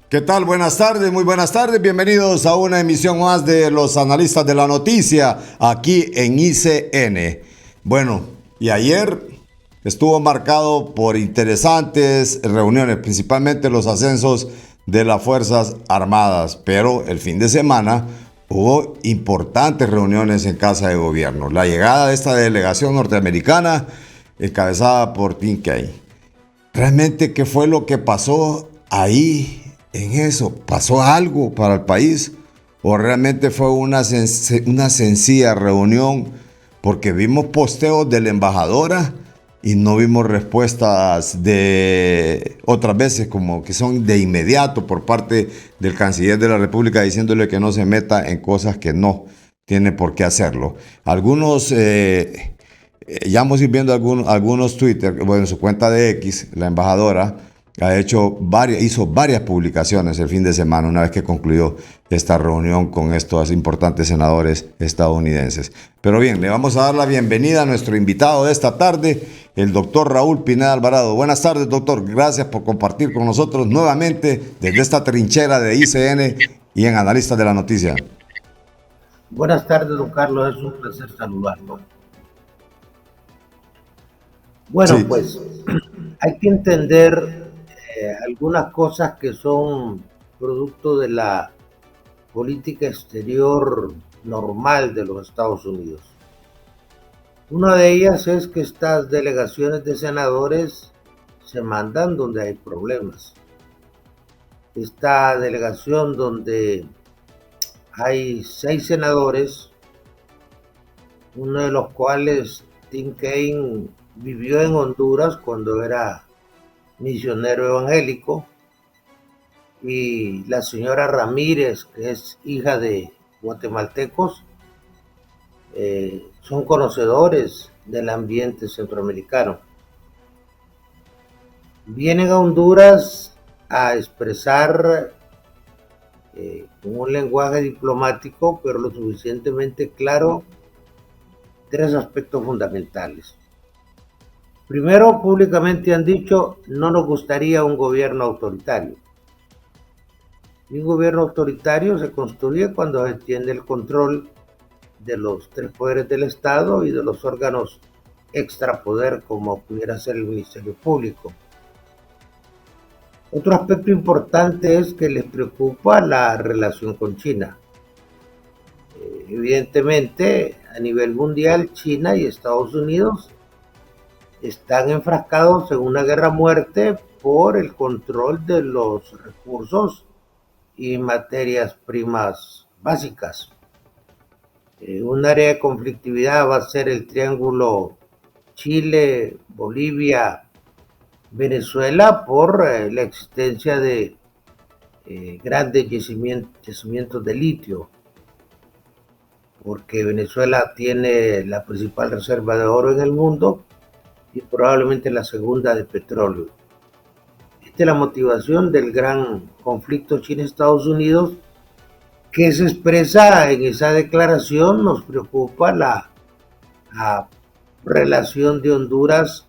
¿Qué tal? Buenas tardes, muy buenas tardes. Bienvenidos a una emisión más de los analistas de la noticia aquí en ICN. Bueno, y ayer estuvo marcado por interesantes reuniones, principalmente los ascensos de las Fuerzas Armadas, pero el fin de semana hubo importantes reuniones en Casa de Gobierno. La llegada de esta delegación norteamericana encabezada por Tim Kaine. ¿Realmente qué fue lo que pasó ahí en eso? ¿Pasó algo para el país? ¿O realmente fue una sencilla reunión? Porque vimos posteos de la embajadora y no vimos respuestas de otras veces como que son de inmediato por parte del canciller de la República diciéndole que no se meta en cosas que no tiene por qué hacerlo. Algunos... ya vamos a ir viendo algunos Twitter, bueno, en su cuenta de X, la embajadora hizo varias publicaciones el fin de semana, una vez que concluyó esta reunión con estos importantes senadores estadounidenses. Pero bien, le vamos a dar la bienvenida a nuestro invitado de esta tarde, el doctor Raúl Pineda Alvarado. Buenas tardes, doctor. Gracias por compartir con nosotros nuevamente desde esta trinchera de ICN y en Analistas de la Noticia. Buenas tardes, don Carlos. Es un placer saludarlo. Bueno, Sí. pues hay que entender algunas cosas que son producto de la política exterior normal de los Estados Unidos. Una de ellas es que estas delegaciones de senadores se mandan donde hay problemas. Esta delegación donde hay 6 senadores, uno de los cuales, Tim Kaine, vivió en Honduras cuando era misionero evangélico, y la señora Ramírez, que es hija de guatemaltecos, son conocedores del ambiente centroamericano. Vienen a Honduras a expresar con un lenguaje diplomático, pero lo suficientemente claro, 3 aspectos fundamentales. Primero, públicamente han dicho, no nos gustaría un gobierno autoritario. Y un gobierno autoritario se construye cuando se tiene el control de los 3 poderes del Estado y de los órganos extrapoder, como pudiera ser el Ministerio Público. Otro aspecto importante es que les preocupa la relación con China. Evidentemente, a nivel mundial, China y Estados Unidos están enfrascados en una guerra a muerte por el control de los recursos y materias primas básicas. Un área de conflictividad va a ser el triángulo Chile, Bolivia, Venezuela por la existencia de grandes yacimientos de litio, porque Venezuela tiene la principal reserva de oro en el mundo y probablemente la segunda de petróleo. Esta es la motivación del gran conflicto China-Estados Unidos, que se expresa en esa declaración. Nos preocupa la relación de Honduras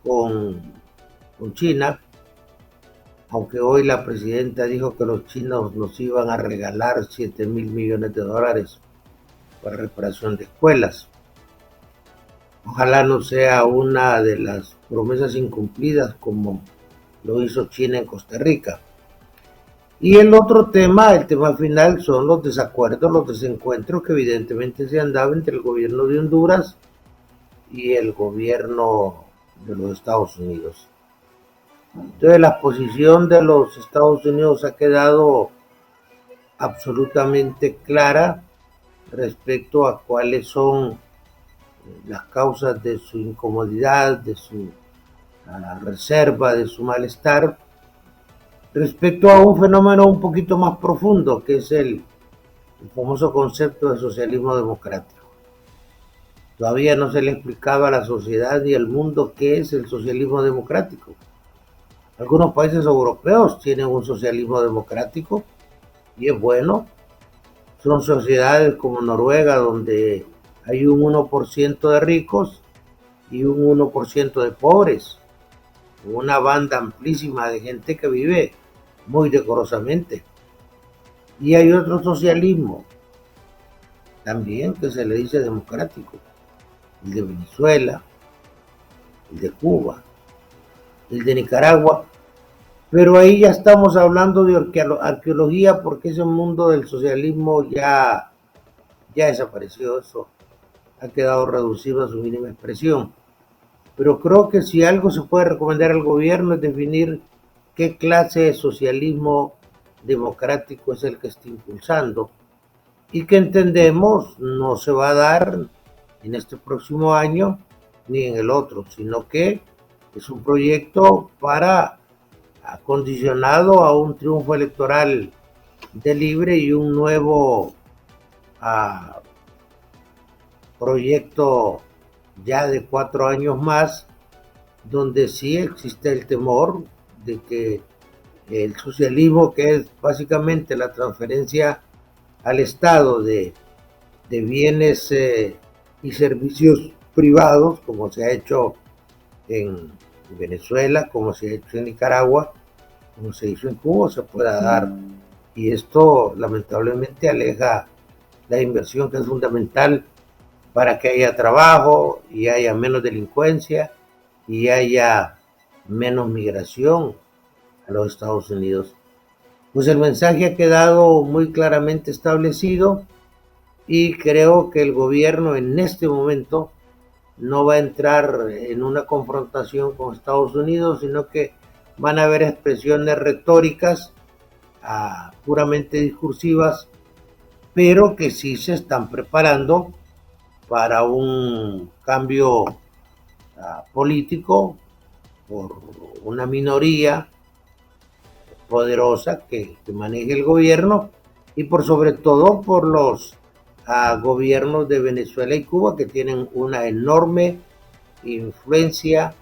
con China, aunque hoy la presidenta dijo que los chinos nos iban a regalar $7,000 millones para reparación de escuelas. Ojalá no sea una de las promesas incumplidas como lo hizo China en Costa Rica. Y el otro tema, el tema final, son los desacuerdos, los desencuentros que evidentemente se han dado entre el gobierno de Honduras y el gobierno de los Estados Unidos. Entonces la posición de los Estados Unidos ha quedado absolutamente clara respecto a cuáles son las causas de su incomodidad, de su reserva, de su malestar, respecto a un fenómeno un poquito más profundo, que es el famoso concepto de socialismo democrático. Todavía no se le ha explicado a la sociedad y al mundo qué es el socialismo democrático. Algunos países europeos tienen un socialismo democrático y es bueno. Son sociedades como Noruega, donde hay un 1% de ricos y un 1% de pobres, una banda amplísima de gente que vive muy decorosamente. Y hay otro socialismo también que se le dice democrático, el de Venezuela, el de Cuba, el de Nicaragua, pero ahí ya estamos hablando de arqueología porque ese mundo del socialismo ya desapareció, eso ha quedado reducido a su mínima expresión. Pero creo que si algo se puede recomendar al gobierno es definir qué clase de socialismo democrático es el que está impulsando y que entendemos no se va a dar en este próximo año ni en el otro, sino que es un proyecto para acondicionado a un triunfo electoral de Libre y un nuevo proyecto ya de 4 años más, donde sí existe el temor de que el socialismo, que es básicamente la transferencia al Estado de bienes y servicios privados, como se ha hecho en Venezuela, como se ha hecho en Nicaragua, como se hizo en Cuba, se pueda dar. Y esto lamentablemente aleja la inversión, que es fundamental para que haya trabajo y haya menos delincuencia y haya menos migración a los Estados Unidos. Pues el mensaje ha quedado muy claramente establecido y creo que el gobierno en este momento no va a entrar en una confrontación con Estados Unidos, sino que van a haber expresiones retóricas puramente discursivas, pero que sí se están preparando para un cambio político por una minoría poderosa que maneje el gobierno y por sobre todo por los gobiernos de Venezuela y Cuba, que tienen una enorme influencia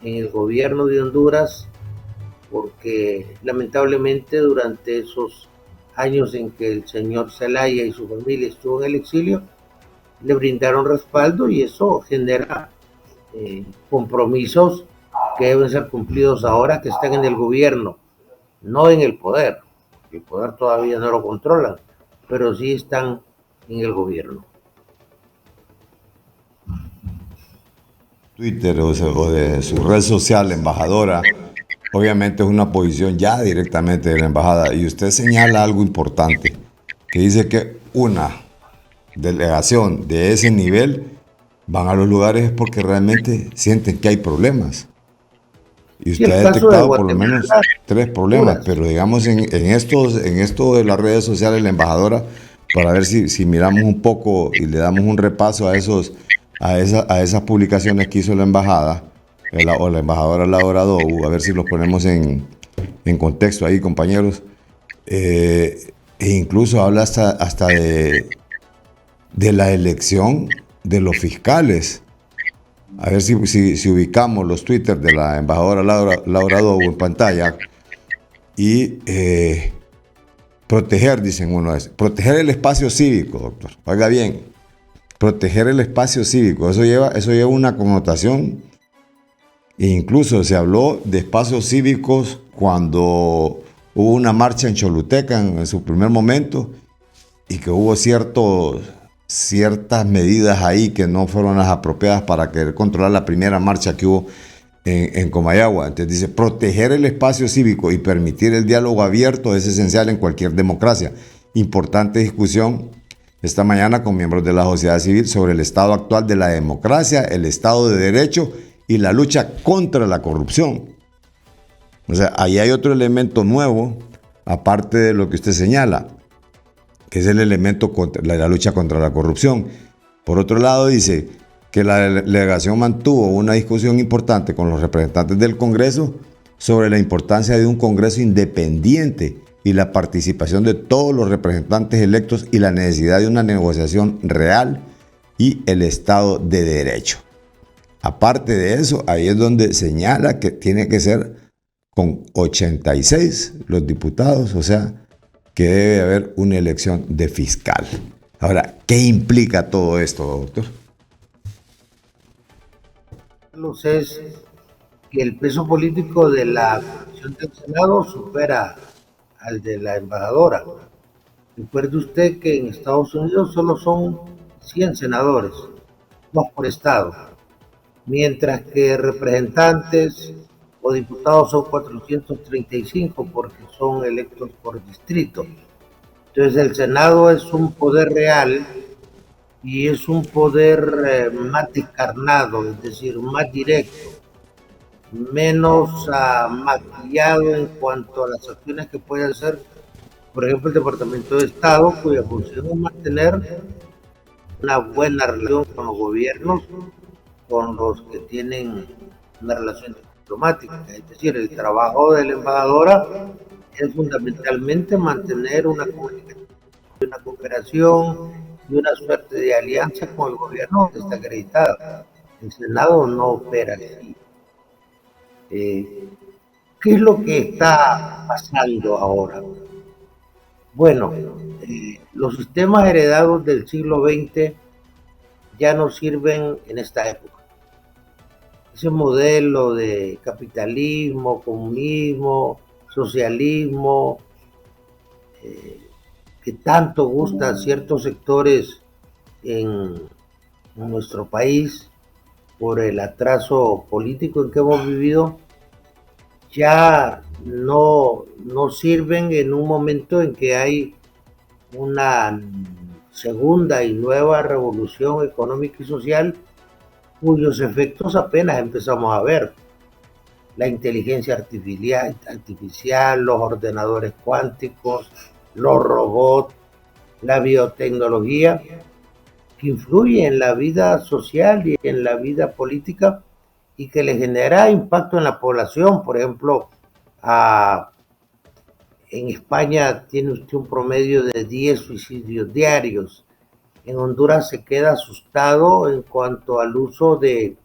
en el gobierno de Honduras, porque lamentablemente durante esos años en que el señor Zelaya y su familia estuvo en el exilio, le brindaron respaldo y eso genera compromisos que deben ser cumplidos ahora que están en el gobierno, no en el poder. El poder todavía no lo controlan, pero sí están en el gobierno. Twitter o de su red social, embajadora, obviamente es una posición ya directamente de la embajada. Y usted señala algo importante, que dice que una delegación de ese nivel van a los lugares porque realmente sienten que hay problemas. Y usted ha detectado por lo menos 3 problemas, pero digamos en esto de las redes sociales, la embajadora, para ver si miramos un poco y le damos un repaso a esas publicaciones que hizo la embajada, o la embajadora Laura Dou, a ver si los ponemos en contexto ahí, compañeros. E incluso habla hasta de la elección de los fiscales. A ver si ubicamos los Twitter de la embajadora Laura Dou en pantalla. Y proteger, dicen uno, proteger el espacio cívico, doctor. Oiga bien, proteger el espacio cívico, eso lleva una connotación. E incluso se habló de espacios cívicos cuando hubo una marcha en Choluteca en su primer momento y que hubo ciertas medidas ahí que no fueron las apropiadas para querer controlar la primera marcha que hubo en Comayagua. Entonces dice, proteger el espacio cívico y permitir el diálogo abierto es esencial en cualquier democracia. Importante discusión esta mañana con miembros de la sociedad civil sobre el estado actual de la democracia, el Estado de Derecho y la lucha contra la corrupción. O sea, ahí hay otro elemento nuevo, aparte de lo que usted señala, que es el elemento contra la lucha contra la corrupción. Por otro lado, dice que la delegación mantuvo una discusión importante con los representantes del Congreso sobre la importancia de un Congreso independiente y la participación de todos los representantes electos y la necesidad de una negociación real y el Estado de Derecho. Aparte de eso, ahí es donde señala que tiene que ser con 86 los diputados, o sea, que debe haber una elección de fiscal. Ahora, ¿qué implica todo esto, doctor? Es que el peso político de la Comisión del Senado supera al de la embajadora. Recuerde usted que en Estados Unidos solo son 100 senadores, 2 por estado, mientras que representantes o diputados son 435 porque son electos por distrito. Entonces el Senado es un poder real y es un poder más descarnado, es decir, más directo, menos maquillado en cuanto a las acciones que puede hacer, por ejemplo, el Departamento de Estado, cuya función es mantener una buena relación con los gobiernos, con los que tienen una relación diplomática. Es decir, el trabajo de la embajadora es fundamentalmente mantener una comunicación, una cooperación y una suerte de alianza con el gobierno que está acreditada. El Senado no opera así. ¿Qué es lo que está pasando ahora? Bueno, los sistemas heredados del siglo XX ya no sirven en esta época. Ese modelo de capitalismo, comunismo, socialismo, que tanto gusta a ciertos sectores en nuestro país por el atraso político en que hemos vivido, ya no sirven en un momento en que hay una segunda y nueva revolución económica y social cuyos efectos apenas empezamos a ver. La inteligencia artificial, los ordenadores cuánticos, los robots, la biotecnología, que influye en la vida social y en la vida política y que le genera impacto en la población. Por ejemplo, en España tiene usted un promedio de 10 suicidios diarios. En Honduras se queda asustado en cuanto al uso de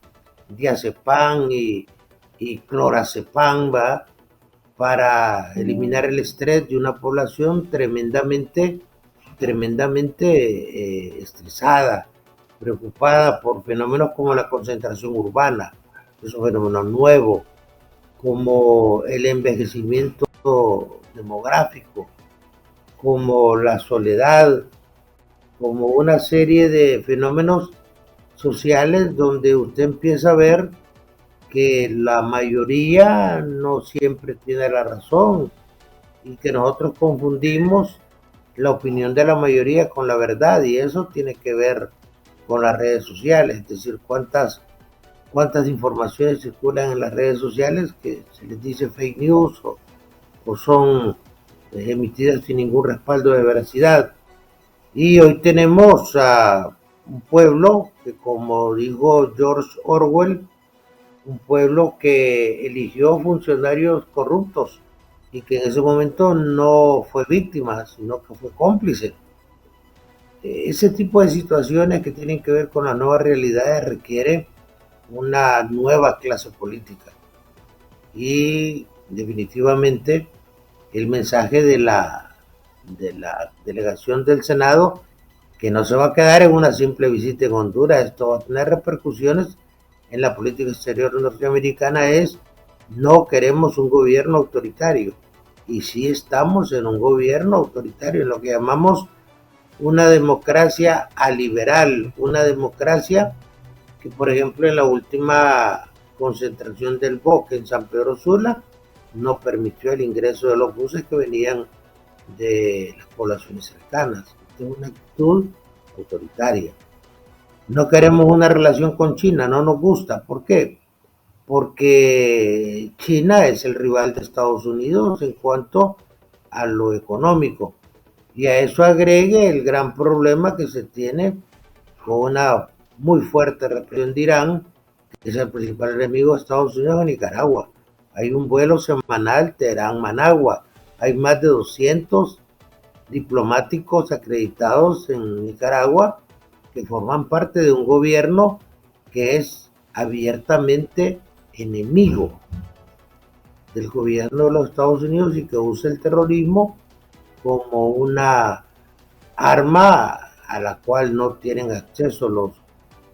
diazepam y clorazepam, ¿va?, para eliminar el estrés de una población tremendamente estresada, preocupada por fenómenos como la concentración urbana, esos fenómenos nuevos, como el envejecimiento demográfico, como la soledad, como una serie de fenómenos sociales donde usted empieza a ver que la mayoría no siempre tiene la razón y que nosotros confundimos la opinión de la mayoría con la verdad, y eso tiene que ver con las redes sociales, es decir, cuántas informaciones circulan en las redes sociales que se les dice fake news o son emitidas sin ningún respaldo de veracidad. Y hoy tenemos a un pueblo que, como dijo George Orwell, un pueblo que eligió funcionarios corruptos y que en ese momento no fue víctima, sino que fue cómplice. Ese tipo de situaciones que tienen que ver con las nuevas realidades requiere una nueva clase política. Y definitivamente el mensaje de la delegación del Senado, que no se va a quedar en una simple visita en Honduras, esto va a tener repercusiones en la política exterior norteamericana, es: no queremos un gobierno autoritario. Y sí estamos en un gobierno autoritario, en lo que llamamos una democracia aliberal, una democracia que, por ejemplo, en la última concentración del BOC en San Pedro Sula, no permitió el ingreso de los buses que venían de las poblaciones cercanas. Esta es una actitud autoritaria. No queremos una relación con China, no nos gusta. ¿Por qué? Porque China es el rival de Estados Unidos en cuanto a lo económico. Y a eso agregue el gran problema que se tiene con una muy fuerte represión de Irán, que es el principal enemigo de Estados Unidos en Nicaragua. Hay un vuelo semanal Teherán-Managua. Hay más de 200 diplomáticos acreditados en Nicaragua que forman parte de un gobierno que es abiertamente enemigo del gobierno de los Estados Unidos y que usa el terrorismo como una arma a la cual no tienen acceso los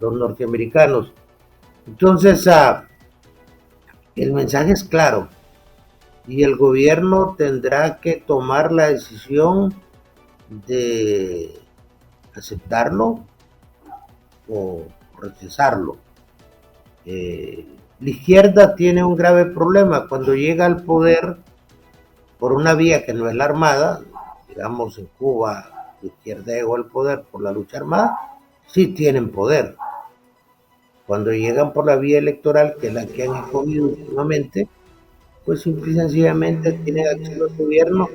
norteamericanos. Entonces, El mensaje es claro y el gobierno tendrá que tomar la decisión de aceptarlo o rechazarlo. La izquierda tiene un grave problema cuando llega al poder por una vía que no es la armada. Digamos, en Cuba la izquierda llegó al poder por la lucha armada, sí tienen poder. Cuando llegan por la vía electoral, que es la que han escogido últimamente, pues simple y sencillamente tienen acceso al gobierno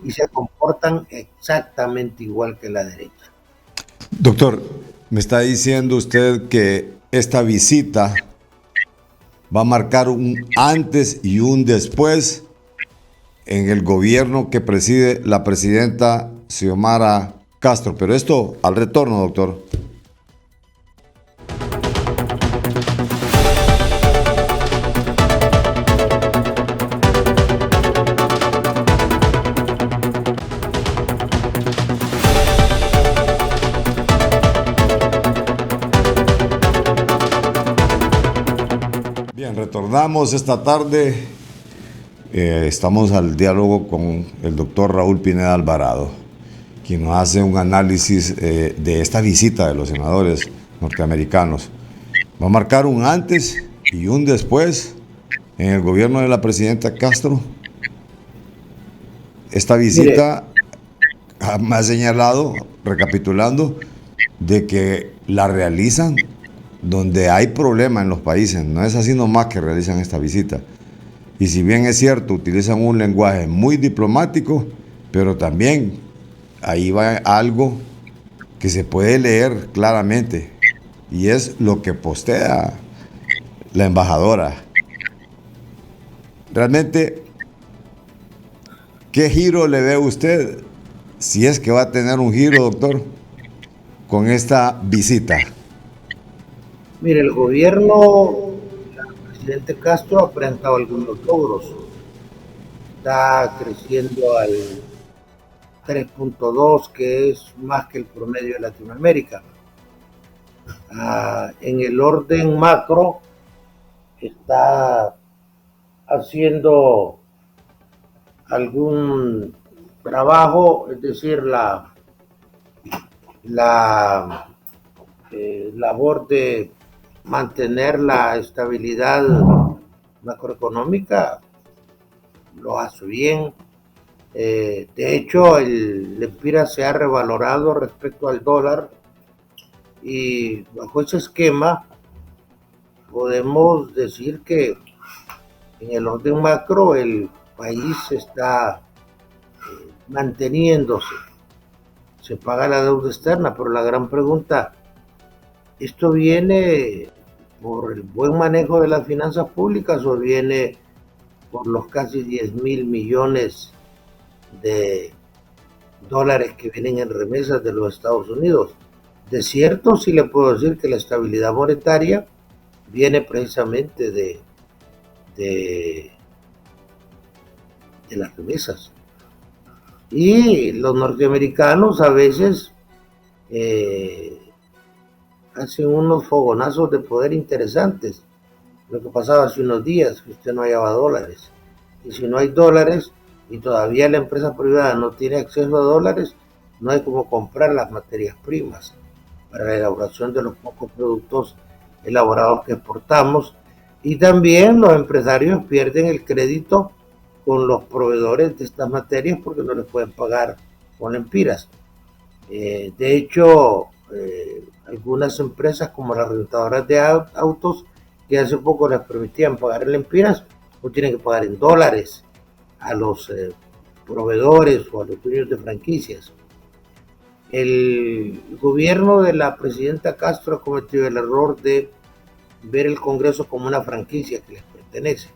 y se comportan exactamente igual que la derecha. Doctor, me está diciendo usted que esta visita va a marcar un antes y un después en el gobierno que preside la presidenta Xiomara Castro. Pero esto al retorno, doctor. Bien, retornamos esta tarde. Estamos al diálogo con el doctor Raúl Pineda Alvarado, quien nos hace un análisis de esta visita de los senadores norteamericanos. Va a marcar un antes y un después en el gobierno de la presidenta Castro. Esta visita me ha señalado, recapitulando, de que la realizan donde hay problema en los países. No es así nomás que realizan esta visita. Y si bien es cierto, utilizan un lenguaje muy diplomático, pero también ahí va algo que se puede leer claramente, y es lo que postea la embajadora. Realmente, ¿qué giro le ve usted, si es que va a tener un giro, doctor, con esta visita? Mire, el gobierno presidente Castro ha presentado algunos logros. Está creciendo al 3.2, que es más que el promedio de Latinoamérica. En el orden macro, está haciendo algún trabajo, es decir, la labor de mantener la estabilidad macroeconómica lo hace bien. De hecho, el Empira se ha revalorado respecto al dólar y bajo ese esquema podemos decir que en el orden macro el país está manteniéndose. Se paga la deuda externa, pero la gran pregunta, ¿esto viene por el buen manejo de las finanzas públicas o viene por los casi 10.000 millones de dólares que vienen en remesas de los Estados Unidos? De cierto, sí le puedo decir que la estabilidad monetaria viene precisamente de las remesas. Y los norteamericanos a veces hacen unos fogonazos de poder interesantes. Lo que pasaba hace unos días, que usted no hallaba dólares. Y si no hay dólares y todavía la empresa privada no tiene acceso a dólares, no hay como comprar las materias primas para la elaboración de los pocos productos elaborados que exportamos. Y también los empresarios pierden el crédito con los proveedores de estas materias porque no les pueden pagar con empiras. De hecho, algunas empresas como las rentadoras de autos, que hace poco les permitían pagar en lempiras, o tienen que pagar en dólares a los proveedores o a los dueños de franquicias. El gobierno de la presidenta Castro ha cometido el error de ver el Congreso como una franquicia que les pertenece.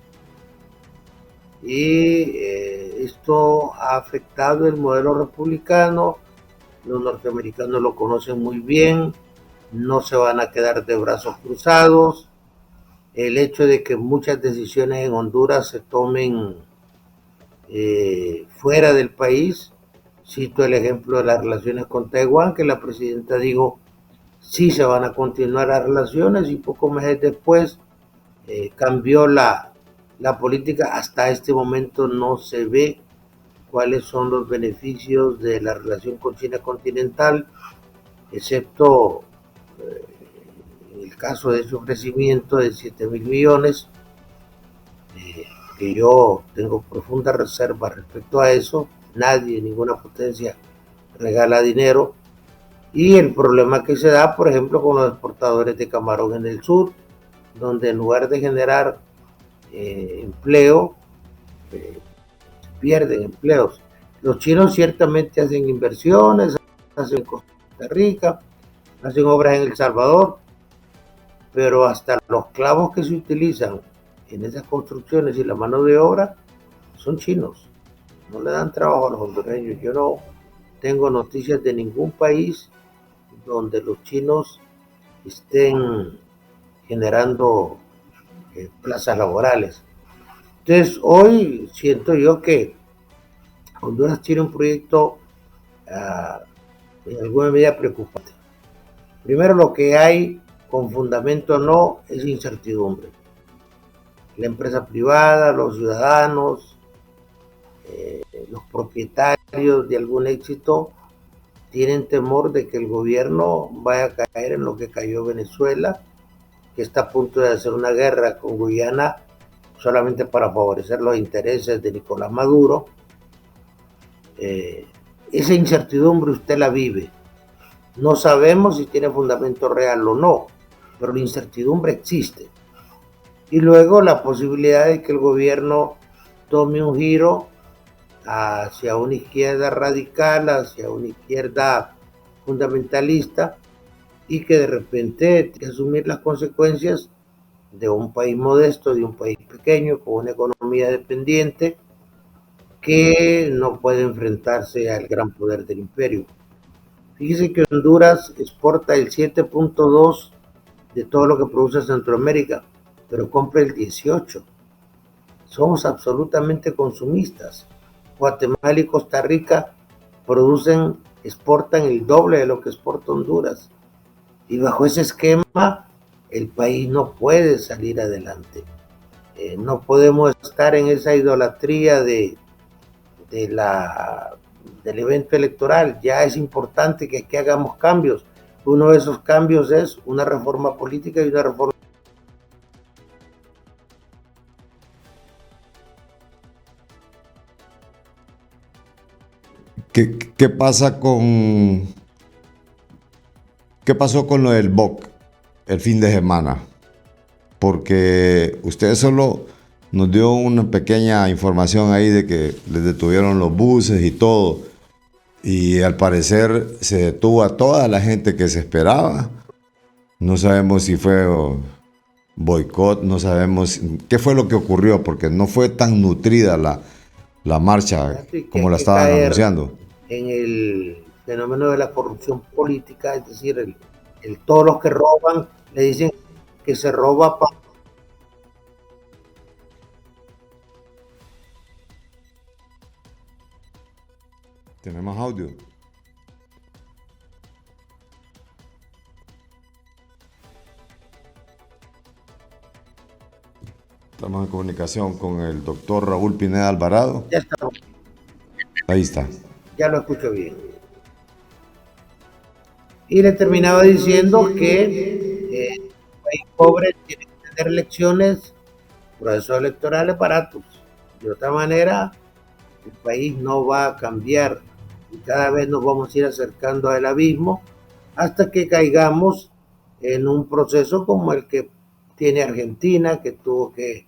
Y esto ha afectado el modelo republicano. Los norteamericanos lo conocen muy bien, no se van a quedar de brazos cruzados. El hecho de que muchas decisiones en Honduras se tomen fuera del país, cito el ejemplo de las relaciones con Taiwán, que la presidenta dijo sí se van a continuar las relaciones y pocos meses después cambió la la política hasta este momento no se ve cuáles son los beneficios de la relación con China continental, excepto en el caso de su crecimiento de 7.000 millones, que yo tengo profunda reserva respecto a eso. Nadie, ninguna potencia regala dinero. Y el problema que se da, por ejemplo, con los exportadores de camarón en el sur, donde en lugar de generar empleo, pierden empleos. Los chinos ciertamente hacen inversiones, hacen en Costa Rica, hacen obras en El Salvador, pero hasta los clavos que se utilizan en esas construcciones y la mano de obra son chinos. No le dan trabajo a los hondureños. Yo no tengo noticias de ningún país donde los chinos estén generando plazas laborales. Entonces, hoy siento yo que Honduras tiene un proyecto en alguna medida preocupante. Primero, lo que hay, con fundamento o no, es incertidumbre. La empresa privada, los ciudadanos, los propietarios de algún éxito tienen temor de que el gobierno vaya a caer en lo que cayó Venezuela, que está a punto de hacer una guerra con Guyana solamente para favorecer los intereses de Nicolás Maduro. Esa incertidumbre usted la vive. No sabemos si tiene fundamento real o no, pero la incertidumbre existe. Y luego la posibilidad de que el gobierno tome un giro hacia una izquierda radical, hacia una izquierda fundamentalista, y que de repente tiene que asumir las consecuencias de un país modesto, de un país pequeño, con una economía dependiente, que no puede enfrentarse al gran poder del imperio. Fíjese que Honduras exporta el 7.2 de todo lo que produce Centroamérica, pero compra el 18. Somos absolutamente consumistas. Guatemala y Costa Rica exportan el doble de lo que exporta Honduras. Y bajo ese esquema, el país no puede salir adelante. No podemos estar en esa idolatría del evento electoral. Ya es importante que aquí hagamos cambios. Uno de esos cambios es una reforma política y una reforma. ¿Qué pasó con lo del BOC el fin de semana? Porque usted solo nos dio una pequeña información ahí de que les detuvieron los buses y todo. Y al parecer se detuvo a toda la gente que se esperaba. No sabemos si fue boicot, no sabemos qué fue lo que ocurrió, porque no fue tan nutrida la marcha como la estaban anunciando. En el fenómeno de la corrupción política, es decir, todos los que roban le dicen que se roba para... Tenemos audio. Estamos en comunicación con el doctor Raúl Pineda Alvarado. Ya estamos. Ahí está. Ya lo escucho bien. Y le terminaba diciendo que el país pobre tiene que tener elecciones, procesos electorales baratos. De otra manera, el país no va a cambiar y cada vez nos vamos a ir acercando al abismo hasta que caigamos en un proceso como el que tiene Argentina, que tuvo que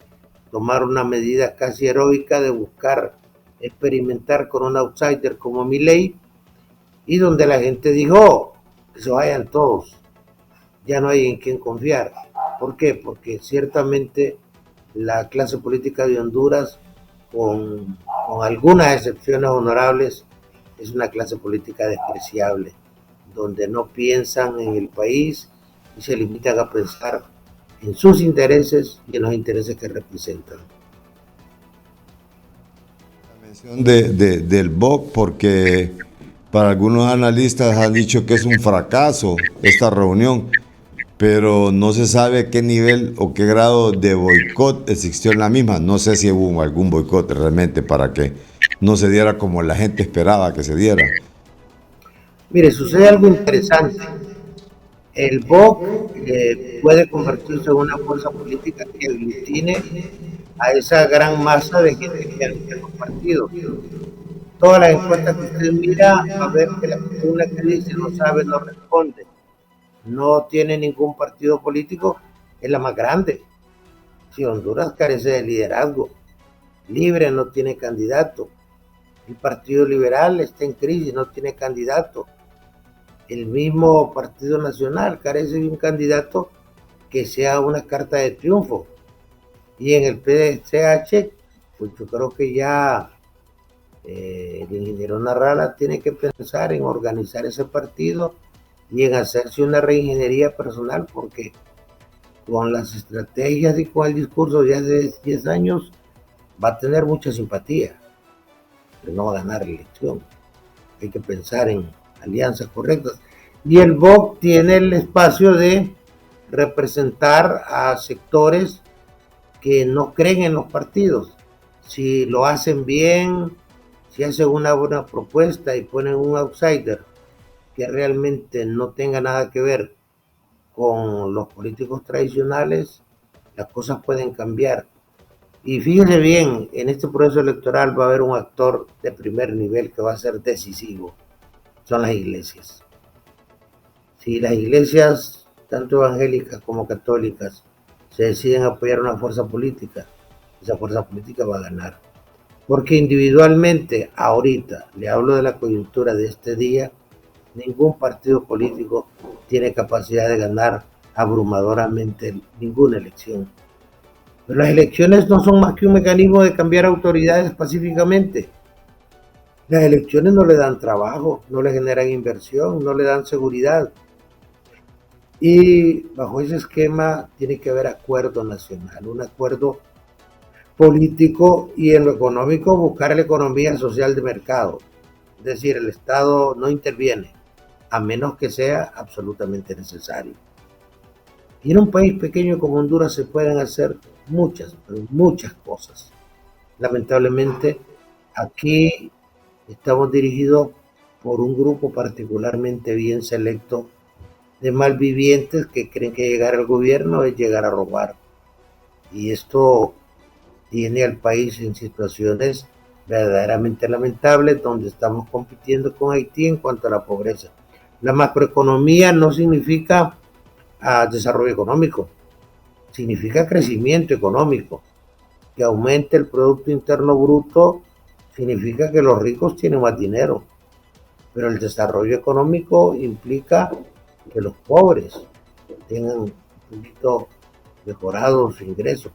tomar una medida casi heroica de buscar experimentar con un outsider como Milei, y donde la gente dijo que se vayan todos, ya no hay en quién confiar. ¿Por qué? Porque ciertamente la clase política de Honduras, con algunas excepciones honorables, es una clase política despreciable, donde no piensan en el país y se limitan a pensar en sus intereses y en los intereses que representan. La mención del BOC, porque para algunos analistas han dicho que es un fracaso esta reunión, pero no se sabe qué nivel o qué grado de boicot existió en la misma. No sé si hubo algún boicot realmente para que no se diera como la gente esperaba que se diera. Mire, sucede algo interesante. El BOC puede convertirse en una fuerza política que aglutine a esa gran masa de gente que habita en los partidos. Todas las encuestas que usted mira, va a ver que la columna que dice no sabe, no responde, no tiene ningún partido político, es la más grande. Si Honduras carece de liderazgo, Libre no tiene candidato, el Partido Liberal está en crisis, no tiene candidato, el mismo Partido Nacional carece de un candidato que sea una carta de triunfo. Y en el PDCH, pues yo creo que ya el ingeniero Narrala tiene que pensar en organizar ese partido y en hacerse una reingeniería personal, porque con las estrategias y con el discurso ya de 10 años va a tener mucha simpatía, pero no va a ganar la elección. Hay que pensar en alianzas correctas. Y el BOC tiene el espacio de representar a sectores que no creen en los partidos. Si lo hacen bien, si hacen una buena propuesta y ponen un outsider que realmente no tenga nada que ver con los políticos tradicionales, las cosas pueden cambiar. Y fíjense bien, en este proceso electoral va a haber un actor de primer nivel que va a ser decisivo, son las iglesias. Si las iglesias, tanto evangélicas como católicas, se deciden apoyar una fuerza política, esa fuerza política va a ganar. Porque individualmente, ahorita, le hablo de la coyuntura de este día, ningún partido político tiene capacidad de ganar abrumadoramente ninguna elección. Pero las elecciones no son más que un mecanismo de cambiar autoridades pacíficamente. Las elecciones no le dan trabajo, no le generan inversión, no le dan seguridad. Y bajo ese esquema tiene que haber acuerdo nacional, un acuerdo político, y en lo económico buscar la economía social de mercado. Es decir, el Estado no interviene a menos que sea absolutamente necesario. Y en un país pequeño como Honduras se pueden hacer muchas, muchas cosas. Lamentablemente, aquí estamos dirigidos por un grupo particularmente bien selecto de malvivientes que creen que llegar al gobierno es llegar a robar. Y esto tiene al país en situaciones verdaderamente lamentables, donde estamos compitiendo con Haití en cuanto a la pobreza. La macroeconomía no significa desarrollo económico, significa crecimiento económico. Que aumente el Producto Interno Bruto significa que los ricos tienen más dinero, pero el desarrollo económico implica que los pobres tengan un poquito mejorados sus ingresos.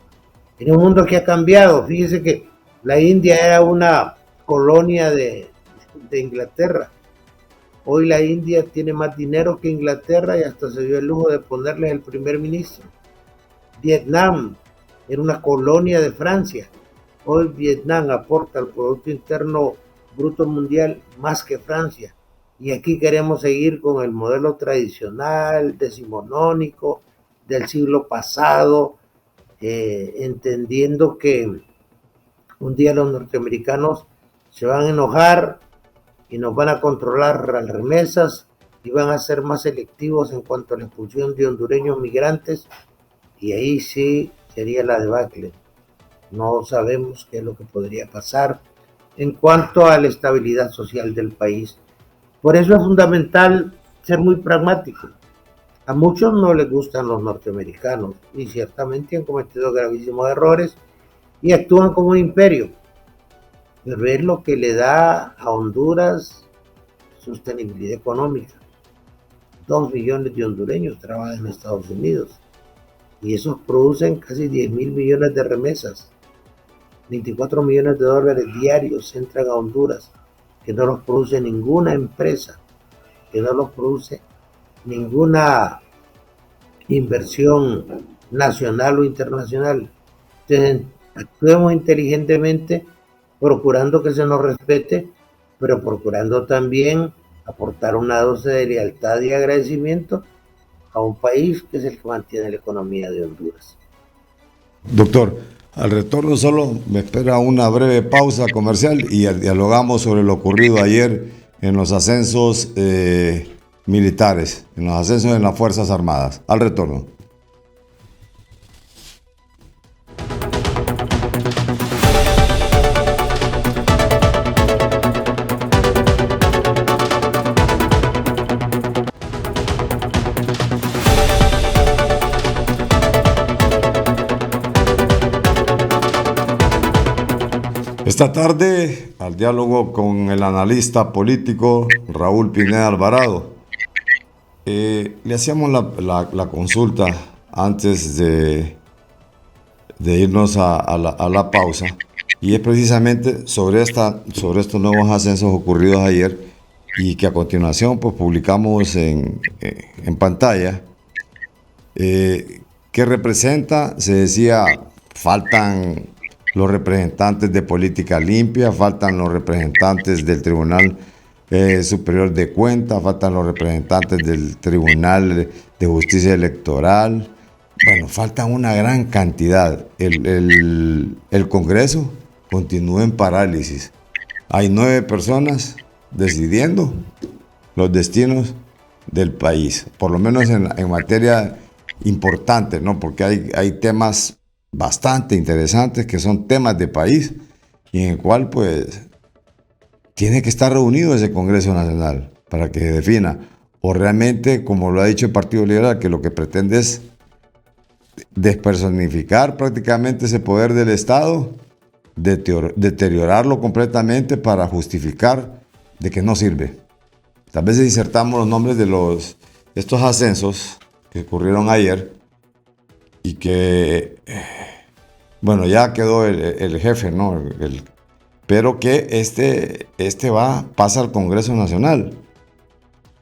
En un mundo que ha cambiado, fíjese que la India era una colonia de Inglaterra. Hoy la India tiene más dinero que Inglaterra y hasta se dio el lujo de ponerles el primer ministro. Vietnam era una colonia de Francia. Hoy Vietnam aporta al Producto Interno Bruto Mundial más que Francia. Y aquí queremos seguir con el modelo tradicional, decimonónico, del siglo pasado, entendiendo que un día los norteamericanos se van a enojar y nos van a controlar las remesas y van a ser más selectivos en cuanto a la expulsión de hondureños migrantes, y ahí sí sería la debacle. No sabemos qué es lo que podría pasar en cuanto a la estabilidad social del país. Por eso es fundamental ser muy pragmático. A muchos no les gustan los norteamericanos y ciertamente han cometido gravísimos errores y actúan como un imperio. Pero es lo que le da a Honduras sostenibilidad económica. 2 millones de hondureños trabajan en Estados Unidos y esos producen casi 10 mil millones de remesas. 24 millones de dólares diarios entran a Honduras, que no los produce ninguna empresa, que no los produce ninguna inversión nacional o internacional. Entonces, actuemos inteligentemente, procurando que se nos respete, pero procurando también aportar una dosis de lealtad y agradecimiento a un país que es el que mantiene la economía de Honduras. Doctor, al retorno solo me espera una breve pausa comercial y dialogamos sobre lo ocurrido ayer en los ascensos militares, en los ascensos en las Fuerzas Armadas. Al retorno. Esta tarde, al diálogo con el analista político Raúl Pineda Alvarado, le hacíamos la consulta antes de irnos a la pausa, y es precisamente sobre estos nuevos ascensos ocurridos ayer y que a continuación pues, publicamos en pantalla. ¿Qué representa? Se decía, faltan los representantes de Política Limpia, faltan los representantes del Tribunal Superior de Cuentas, faltan los representantes del Tribunal de Justicia Electoral. Bueno, faltan una gran cantidad. El Congreso continúa en parálisis. Hay 9 personas decidiendo los destinos del país, por lo menos en materia importante, ¿no? Porque hay temas bastante interesantes que son temas de país y en el cual pues tiene que estar reunido ese Congreso Nacional para que se defina, o realmente, como lo ha dicho el Partido Liberal, que lo que pretende es despersonificar prácticamente ese poder del Estado, deteriorarlo completamente para justificar de que no sirve. Tal vez insertamos los nombres de estos ascensos que ocurrieron ayer y que, bueno, ya quedó el jefe, ¿no? Pero que pasa al Congreso Nacional.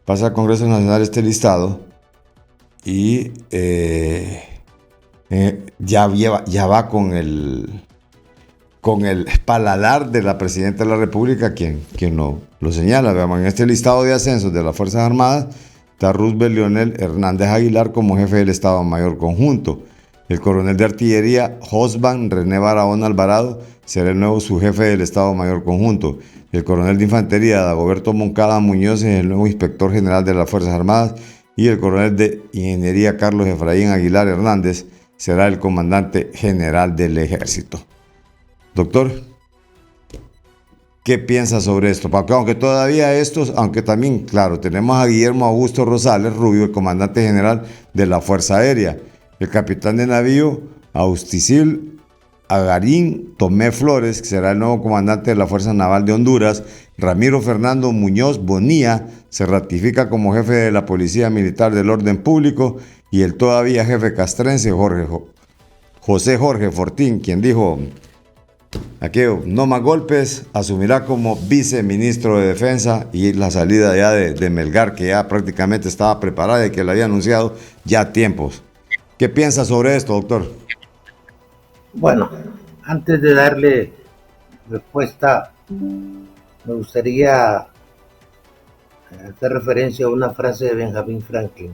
Pasa al Congreso Nacional este listado y ya va con el paladar de la Presidenta de la República, quien lo señala. Veamos, en este listado de ascensos de las Fuerzas Armadas está Roosevelt Leonel Hernández Aguilar como jefe del Estado Mayor Conjunto. El coronel de artillería Josban René Barahona Alvarado será el nuevo subjefe del Estado Mayor Conjunto. El coronel de infantería Dagoberto Moncada Muñoz es el nuevo inspector general de las Fuerzas Armadas y el coronel de ingeniería Carlos Efraín Aguilar Hernández será el comandante general del Ejército. Doctor, ¿qué piensa sobre esto? Porque aunque todavía aunque también, claro, tenemos a Guillermo Augusto Rosales Rubio, el comandante general de la Fuerza Aérea, el capitán de navío Austicil Agarín Tomé Flores, que será el nuevo comandante de la Fuerza Naval de Honduras. Ramiro Fernando Muñoz Bonilla se ratifica como jefe de la Policía Militar del Orden Público, y el todavía jefe castrense José Jorge Fortín, quien dijo aquello, no más golpes, asumirá como viceministro de Defensa, y la salida ya de Melgar, que ya prácticamente estaba preparada y que lo había anunciado ya a tiempos. ¿Qué piensa sobre esto, doctor? Bueno, antes de darle respuesta, me gustaría hacer referencia a una frase de Benjamin Franklin.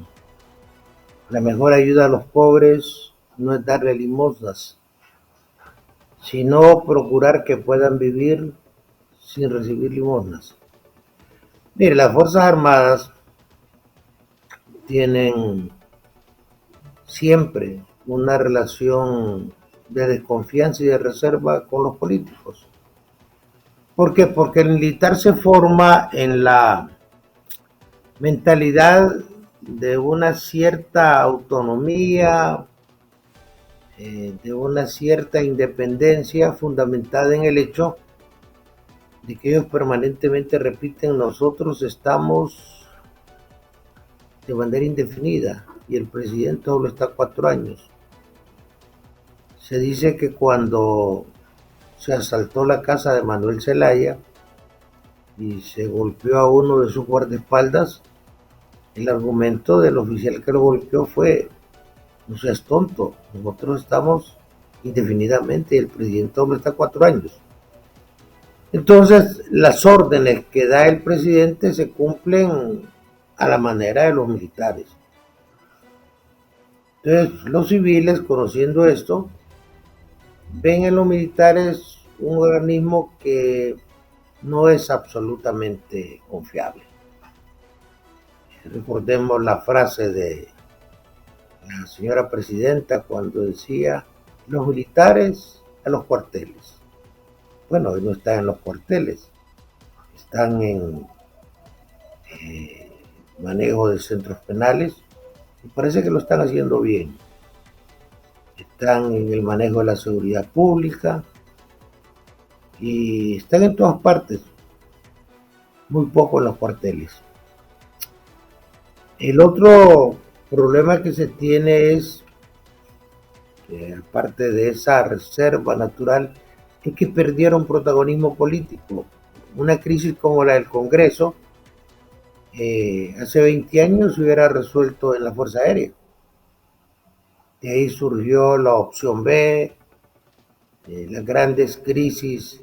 La mejor ayuda a los pobres no es darle limosnas, sino procurar que puedan vivir sin recibir limosnas. Mire, las Fuerzas Armadas tienen siempre una relación de desconfianza y de reserva con los políticos. ¿Por qué? Porque el militar se forma en la mentalidad de una cierta autonomía, de una cierta independencia fundamentada en el hecho de que ellos permanentemente repiten: nosotros estamos de manera indefinida y el presidente solo está 4 años. Se dice que cuando se asaltó la casa de Manuel Zelaya y se golpeó a uno de sus guardaespaldas, el argumento del oficial que lo golpeó fue: no seas tonto, nosotros estamos indefinidamente y el presidente solo está 4 años. Entonces, las órdenes que da el presidente se cumplen a la manera de los militares. Entonces, los civiles, conociendo esto, ven en los militares un organismo que no es absolutamente confiable. Recordemos la frase de la señora presidenta cuando decía: los militares a los cuarteles. Bueno, hoy no están en los cuarteles, están en manejo de centros penales y parece que lo están haciendo bien. Están en el manejo de la seguridad pública y están en todas partes, muy poco en los cuarteles. El otro problema que se tiene es, aparte de esa reserva natural, es que perdieron protagonismo político. Una crisis como la del Congreso, hace 20 años se hubiera resuelto en la Fuerza Aérea. De ahí surgió la opción B, las grandes crisis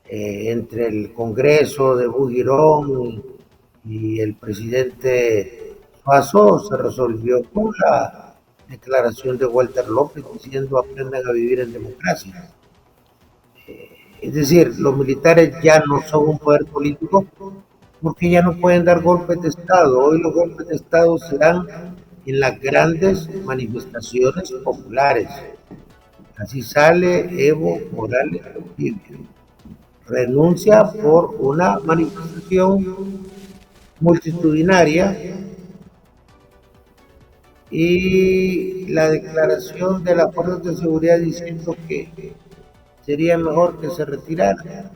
entre el Congreso de Bugirón y el presidente Suazo se resolvió con la declaración de Walter López diciendo: aprendan a vivir en democracia. Es decir, los militares ya no son un poder político porque ya no pueden dar golpes de Estado. Hoy los golpes de Estado serán en las grandes manifestaciones populares. Así sale Evo Morales renuncia por una manifestación multitudinaria y la declaración de las fuerzas de seguridad diciendo que sería mejor que se retirara.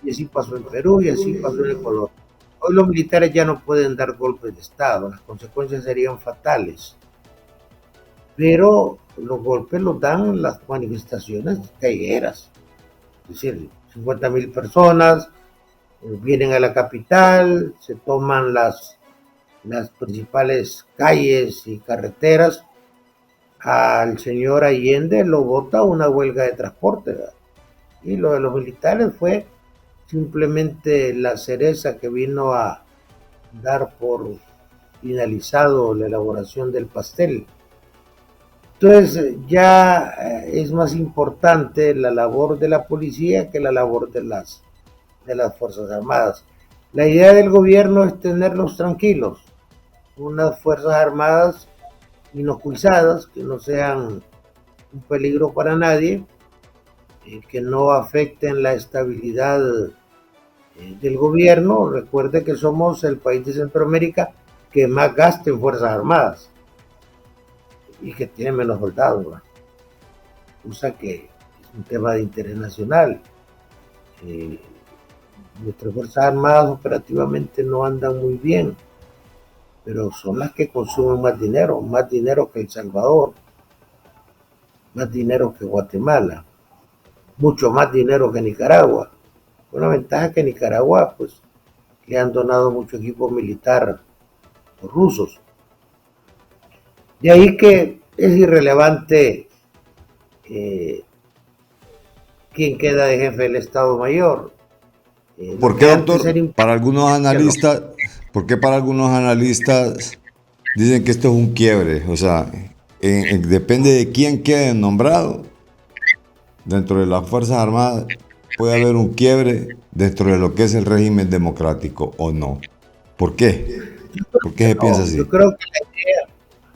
Y así pasó en Perú y así pasó en Ecuador. Hoy los militares ya no pueden dar golpes de Estado, las consecuencias serían fatales. Pero los golpes los dan las manifestaciones callejeras. Es decir, 50,000 personas vienen a la capital, se toman las principales calles y carreteras. Al señor Allende lo vota una huelga de transporte, ¿verdad? Y lo de los militares fue simplemente la cereza que vino a dar por finalizado la elaboración del pastel. Entonces ya es más importante la labor de la policía que la labor de las Fuerzas Armadas. La idea del gobierno es tenerlos tranquilos, unas Fuerzas Armadas inocuizadas, que no sean un peligro para nadie, que no afecten la estabilidad del gobierno. Recuerde que somos el país de Centroamérica que más gasta en Fuerzas Armadas y que tiene menos soldados, ¿verdad? Cosa que es un tema de interés nacional. Nuestras Fuerzas Armadas operativamente no andan muy bien, pero son las que consumen más dinero que El Salvador, más dinero que Guatemala, mucho más dinero que Nicaragua. Una ventaja que Nicaragua, pues, le han donado mucho equipo militar los rusos. De ahí que es irrelevante quién queda de jefe del Estado Mayor. ¿Por qué, doctor? Para algunos analistas, ¿por qué para algunos analistas dicen que esto es un quiebre? O sea, depende de quién quede nombrado dentro de las Fuerzas Armadas, puede haber un quiebre dentro de lo que es el régimen democrático o no. ¿Por qué? ¿Por qué se piensa así? Yo creo que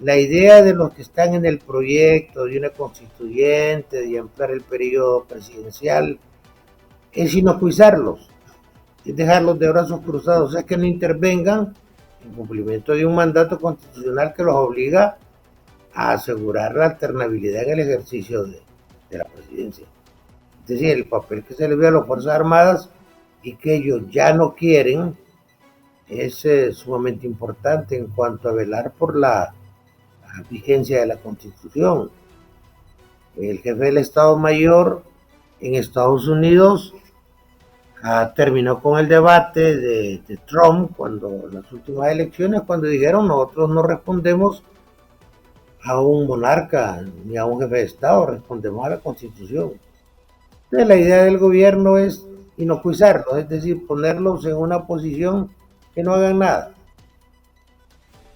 la idea de los que están en el proyecto de una constituyente, de ampliar el periodo presidencial, es inocuizarlos, es dejarlos de brazos cruzados, es que no intervengan en cumplimiento de un mandato constitucional que los obliga a asegurar la alternabilidad en el ejercicio de la presidencia. Es decir, el papel que se le ve a las Fuerzas Armadas y que ellos ya no quieren es sumamente importante en cuanto a velar por la vigencia de la Constitución. El jefe del Estado Mayor en Estados Unidos terminó con el debate de Trump cuando las últimas elecciones, cuando dijeron: nosotros no respondemos a un monarca ni a un jefe de Estado, respondemos a la Constitución. Entonces, la idea del gobierno es inocuizarlos, es decir, ponerlos en una posición que no hagan nada.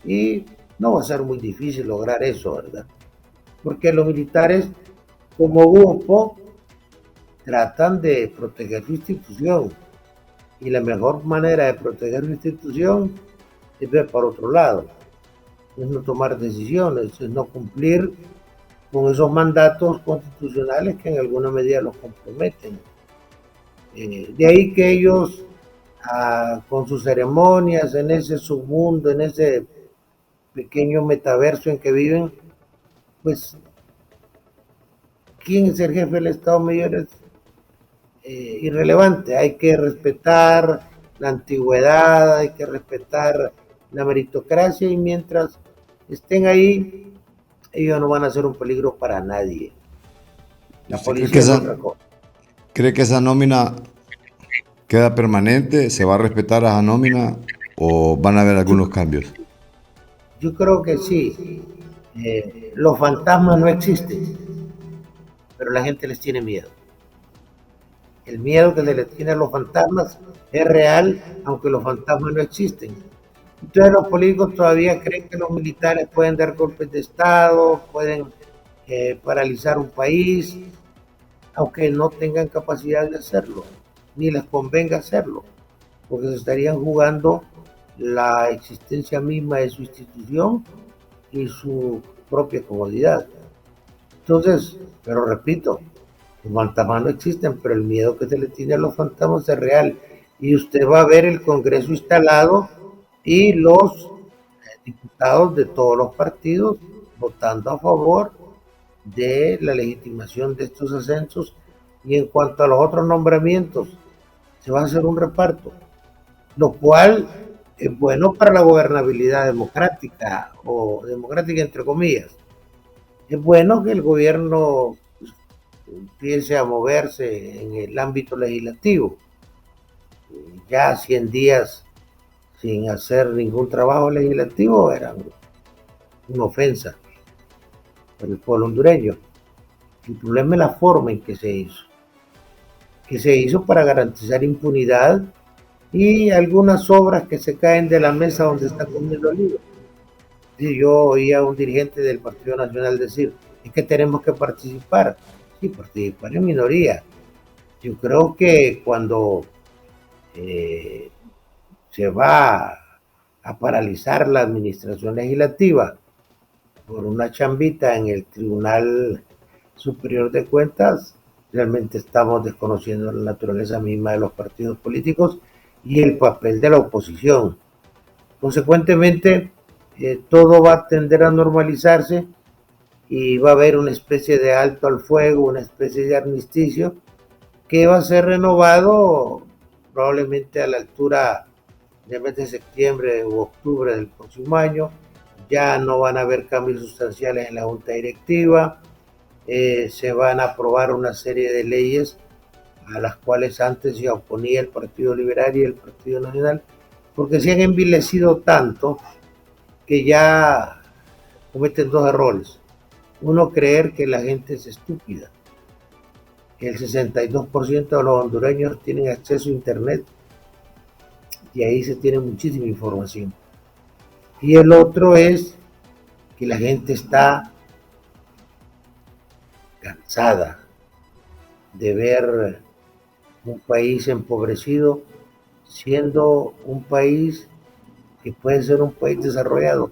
Y No va a ser muy difícil lograr eso, ¿verdad? Porque los militares, como grupo, tratan de proteger su institución. Y la mejor manera de proteger su institución es ver para otro lado, es no tomar decisiones, es no cumplir con esos mandatos constitucionales que en alguna medida los comprometen. De ahí que ellos, con sus ceremonias, en ese submundo, en ese pequeño metaverso en que viven, pues, ¿quién es el jefe del Estado Mayor? Es irrelevante. Hay que respetar la antigüedad, hay que respetar la meritocracia y mientras estén ahí, ellos no van a ser un peligro para nadie. La ¿Usted cree policía es otra cosa. cree que esa nómina queda permanente? ¿Se va a respetar a esa nómina o van a haber algunos cambios? Yo creo que sí. Los fantasmas no existen, pero la gente les tiene miedo. El miedo que se les tiene a los fantasmas es real, aunque los fantasmas no existen. Entonces los políticos todavía creen que los militares pueden dar golpes de Estado, pueden paralizar un país, aunque no tengan capacidad de hacerlo, ni les convenga hacerlo, porque se estarían jugando la existencia misma de su institución y su propia comodidad. Entonces, pero repito, los fantasmas no existen, pero el miedo que se le tiene a los fantasmas es real. Y usted va a ver el Congreso instalado y los diputados de todos los partidos votando a favor de la legitimación de estos ascensos. Y en cuanto a los otros nombramientos, se va a hacer un reparto, lo cual es bueno para la gobernabilidad democrática, o democrática entre comillas. Es bueno que el gobierno empiece a moverse en el ámbito legislativo. Ya 100 días sin hacer ningún trabajo legislativo era una ofensa para el pueblo hondureño. El problema es la forma en que se hizo para garantizar impunidad y algunas obras que se caen de la mesa donde está comiendo el libro. Y yo oía a un dirigente del Partido Nacional decir, es que tenemos que participar. Sí, participar en minoría. Yo creo que cuando se va a paralizar la administración legislativa por una chambita en el Tribunal Superior de Cuentas, realmente estamos desconociendo la naturaleza misma de los partidos políticos y el papel de la oposición. Consecuentemente, todo va a tender a normalizarse y va a haber una especie de alto al fuego, una especie de armisticio que va a ser renovado probablemente a la altura del mes de septiembre u octubre del próximo año. Ya no van a haber cambios sustanciales en la junta directiva, se van a aprobar una serie de leyes a las cuales antes se oponía el Partido Liberal y el Partido Nacional, porque se han envilecido tanto que ya cometen dos errores. Uno, creer que la gente es estúpida, que el 62% de los hondureños tienen acceso a internet y ahí se tiene muchísima información. Y el otro es que la gente está cansada de ver un país empobrecido siendo un país que puede ser un país desarrollado.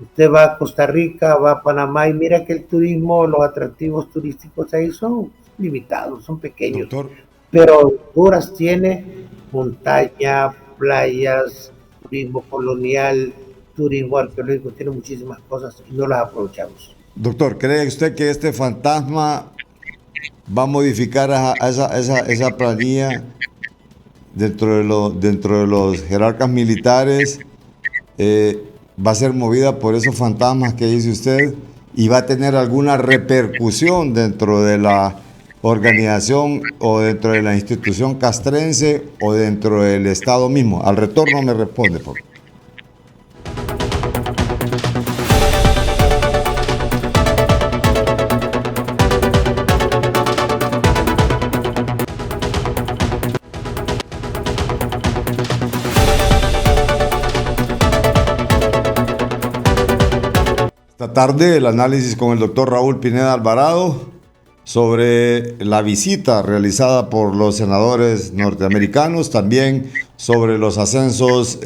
Usted va a Costa Rica, va a Panamá y mira que el turismo, los atractivos turísticos ahí son limitados, son pequeños. Doctor, Pero Honduras tiene montaña, playas, turismo colonial, turismo arqueológico, tiene muchísimas cosas y no las aprovechamos. doctor, ¿cree usted que este fantasma va a modificar a esa planilla dentro de los jerarcas militares? ¿Va a ser movida por esos fantasmas que dice usted? ¿Y va a tener alguna repercusión dentro de la organización o dentro de la institución castrense o dentro del Estado mismo? Al retorno me responde, por favor. tarde el análisis con el doctor Raúl Pineda Alvarado sobre la visita realizada por los senadores norteamericanos, también sobre los ascensos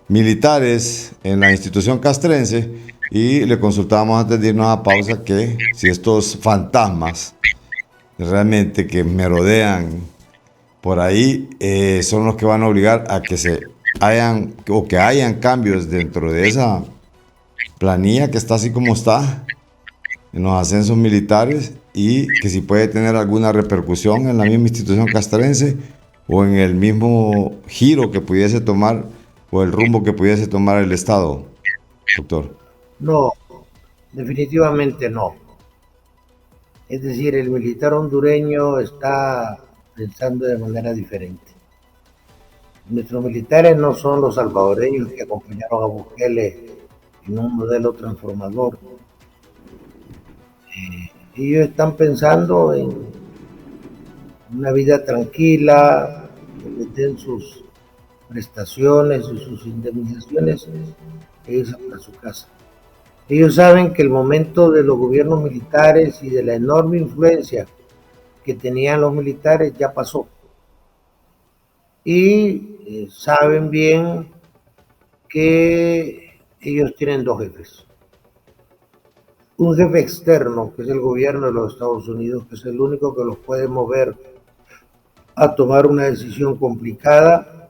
militares en la institución castrense, y le consultábamos antes de irnos a pausa que si estos fantasmas realmente que merodean por ahí son los que van a obligar a que hayan cambios dentro de esa planilla que está así como está en los ascensos militares, y que si puede tener alguna repercusión en la misma institución castrense o en el mismo giro que pudiese tomar o el rumbo que pudiese tomar el Estado, doctor. No, definitivamente no. Es decir, el militar hondureño está pensando de manera diferente. Nuestros militares no son los salvadoreños que acompañaron a Bukele en un modelo transformador. Ellos están pensando en una vida tranquila, que les den sus prestaciones y sus indemnizaciones e irse para su casa. Ellos saben que el momento de los gobiernos militares y de la enorme influencia que tenían los militares ya pasó. Y saben bien que ellos tienen dos jefes. Un jefe externo, que es el gobierno de los Estados Unidos, que es el único que los puede mover a tomar una decisión complicada,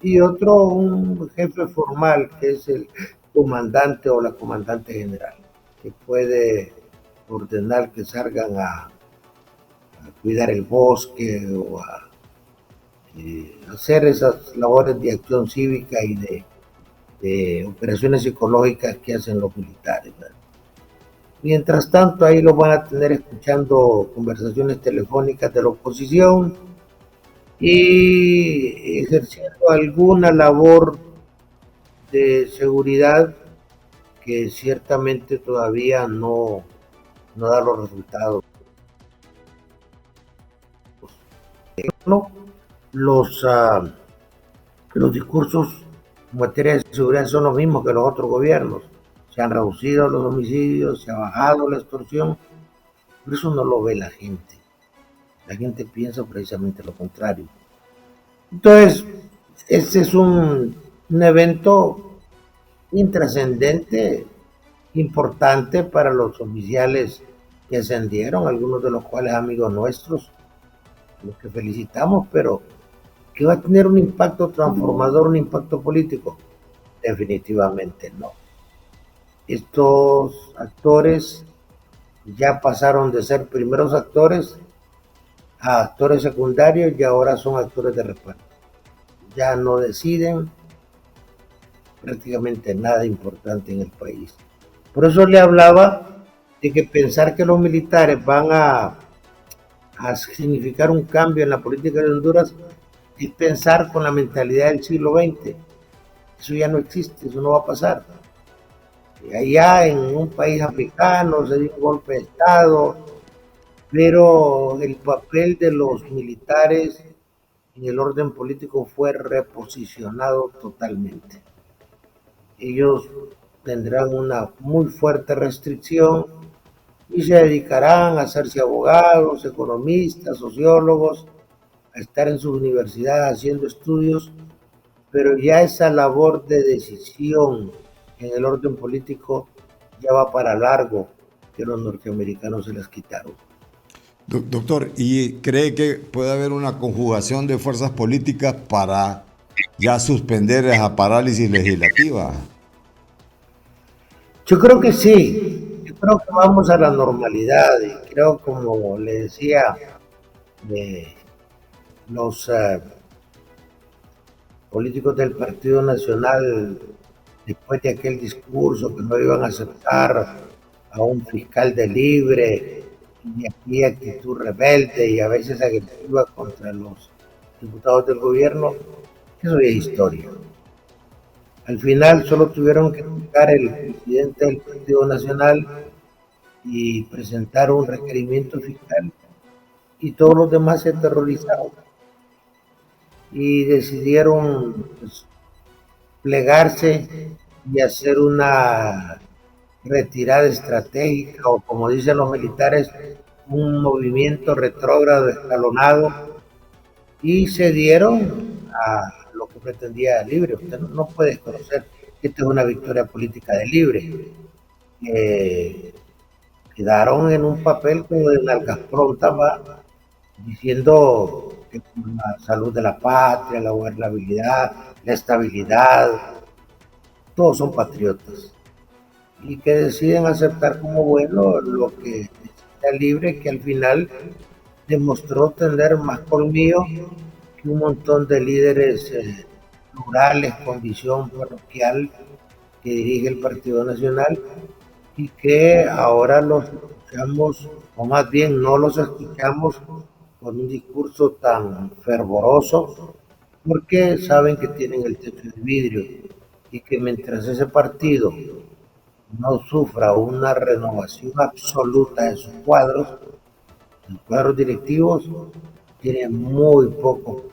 y otro, un jefe formal, que es el comandante o la comandante general, que puede ordenar que salgan a cuidar el bosque o a hacer esas labores de acción cívica y de operaciones psicológicas que hacen los militares, ¿verdad? Mientras tanto, ahí los van a tener escuchando conversaciones telefónicas de la oposición y ejerciendo alguna labor de seguridad que ciertamente todavía no da los resultados. No, los, los discursos en materia de seguridad son los mismos que los otros gobiernos. Se han reducido los homicidios, se ha bajado la extorsión, pero eso no lo ve la gente. La gente piensa precisamente lo contrario. Entonces, este es un evento intrascendente, importante para los oficiales que ascendieron, algunos de los cuales amigos nuestros, los que felicitamos, pero que va a tener un impacto transformador, un impacto político. Definitivamente no. Estos actores ya pasaron de ser primeros actores a actores secundarios y ahora son actores de reparto. Ya no deciden prácticamente nada importante en el país. Por eso le hablaba de que pensar que los militares van a significar un cambio en la política de Honduras es pensar con la mentalidad del siglo XX. Eso ya no existe, eso no va a pasar. Allá en un país africano se dio un golpe de Estado, pero el papel de los militares en el orden político fue reposicionado totalmente. Ellos tendrán una muy fuerte restricción y se dedicarán a hacerse abogados, economistas, sociólogos, a estar en sus universidades haciendo estudios, pero ya esa labor de decisión en el orden político ya va para largo, que los norteamericanos se las quitaron. Doctor, ¿y cree que puede haber una conjugación de fuerzas políticas para ya suspender esa parálisis legislativa? Yo creo que sí, yo creo que vamos a la normalidad y creo, como le decía, los políticos del Partido Nacional, después de aquel discurso que no iban a aceptar a un fiscal de libre y aquella actitud rebelde y a veces agresiva contra los diputados del gobierno, eso ya es historia. Al final solo tuvieron que tocar el presidente del Partido Nacional y presentar un requerimiento fiscal y todos los demás se aterrorizaron y decidieron, pues, plegarse y hacer una retirada estratégica o, como dicen los militares, un movimiento retrógrado escalonado, y se dieron a lo que pretendía Libre. Usted no puede desconocer que esta es una victoria política de Libre. Quedaron en un papel como de nalgas prontas, va, diciendo que la salud de la patria, la gobernabilidad, la estabilidad, todos son patriotas y que deciden aceptar como bueno lo que está Libre, que al final demostró tener más colmillo que un montón de líderes rurales con visión parroquial que dirige el Partido Nacional, y que ahora los escuchamos, o más bien no los escuchamos con un discurso tan fervoroso, porque saben que tienen el techo de vidrio y que mientras ese partido no sufra una renovación absoluta de sus cuadros directivos, tiene muy poco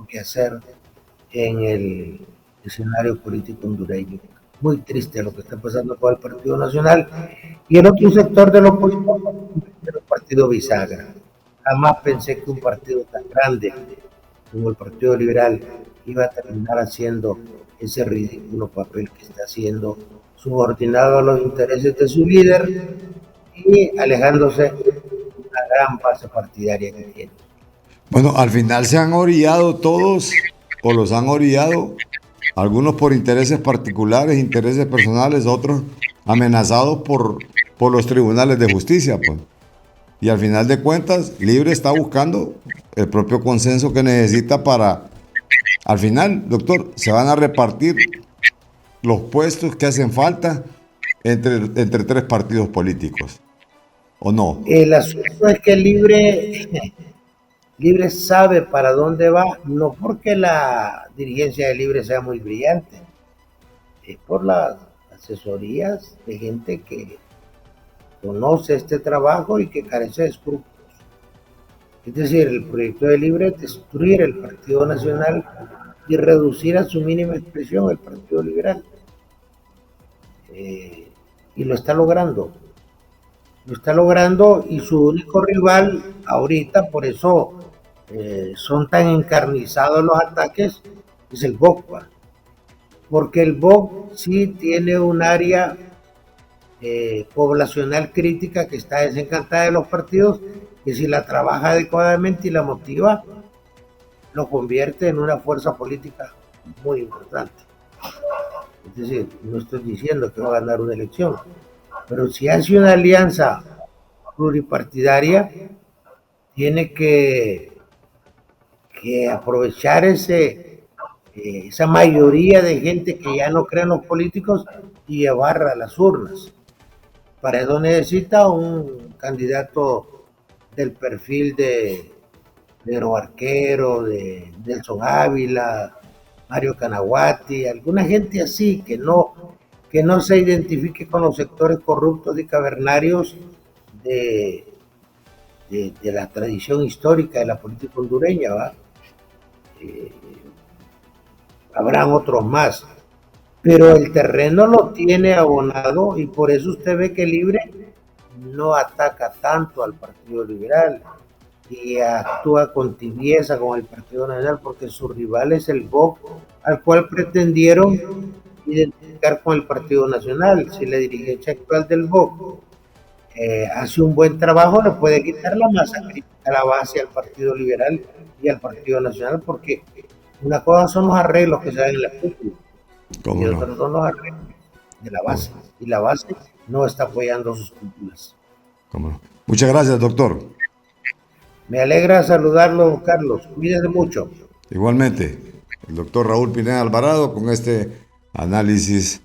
que hacer en el escenario político hondureño. Muy triste lo que está pasando con el Partido Nacional y el otro sector de la oposición, el Partido Bisagra. Jamás pensé que un partido tan grande como el Partido Liberal iba a terminar haciendo ese ridículo papel que está haciendo, subordinado a los intereses de su líder y alejándose de una gran base partidaria que tiene. Bueno, al final se han orillado todos, o los han orillado, algunos por intereses particulares, intereses personales, otros amenazados por los tribunales de justicia, pues. Y al final de cuentas, Libre está buscando el propio consenso que necesita para, al final, doctor, se van a repartir los puestos que hacen falta entre tres partidos políticos, ¿o no? El asunto es que Libre sabe para dónde va, no porque la dirigencia de Libre sea muy brillante, es por las asesorías de gente que conoce este trabajo y que carece de escrúpulos. Es decir, el proyecto de Libre es destruir el Partido Nacional y reducir a su mínima expresión el Partido Liberal. Y lo está logrando. Lo está logrando, y su único rival ahorita, por eso son tan encarnizados los ataques, es el BOC, porque el BOC sí tiene un área poblacional crítica que está desencantada de los partidos, que si la trabaja adecuadamente y la motiva, lo convierte en una fuerza política muy importante. Es decir, no estoy diciendo que va a ganar una elección, pero si hace una alianza pluripartidaria, tiene que aprovechar esa mayoría de gente que ya no cree en los políticos y llevarla a las urnas. Para eso necesita un candidato del perfil de Nero Arquero, de Nelson Ávila, Mario Canaguati, alguna gente así que no se identifique con los sectores corruptos y cavernarios de la tradición histórica de la política hondureña, ¿va? Habrán otros más, pero el terreno lo tiene abonado, y por eso usted ve que Libre no ataca tanto al Partido Liberal y actúa con tibieza con el Partido Nacional, porque su rival es el BOC, al cual pretendieron identificar con el Partido Nacional. Si la dirigencia actual del BOC hace un buen trabajo, le puede quitar la masa crítica a la base al Partido Liberal y al Partido Nacional, porque una cosa son los arreglos que se dan en la cúpula y otra son los arreglos de la base, y la base no está apoyando sus cúpulas. ¿Cómo no? Muchas gracias, doctor. Me alegra saludarlo, Carlos. Cuídese mucho. Igualmente, el doctor Raúl Pineda Alvarado con este análisis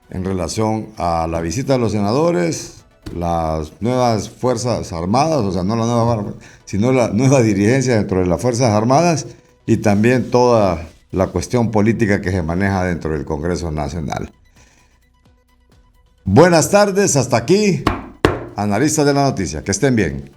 en relación a la visita de los senadores, las nuevas Fuerzas Armadas, o sea, no la nueva, sino la nueva dirigencia dentro de las Fuerzas Armadas, y también toda la cuestión política que se maneja dentro del Congreso Nacional. Buenas tardes, hasta aquí, analistas de la noticia. Que estén bien.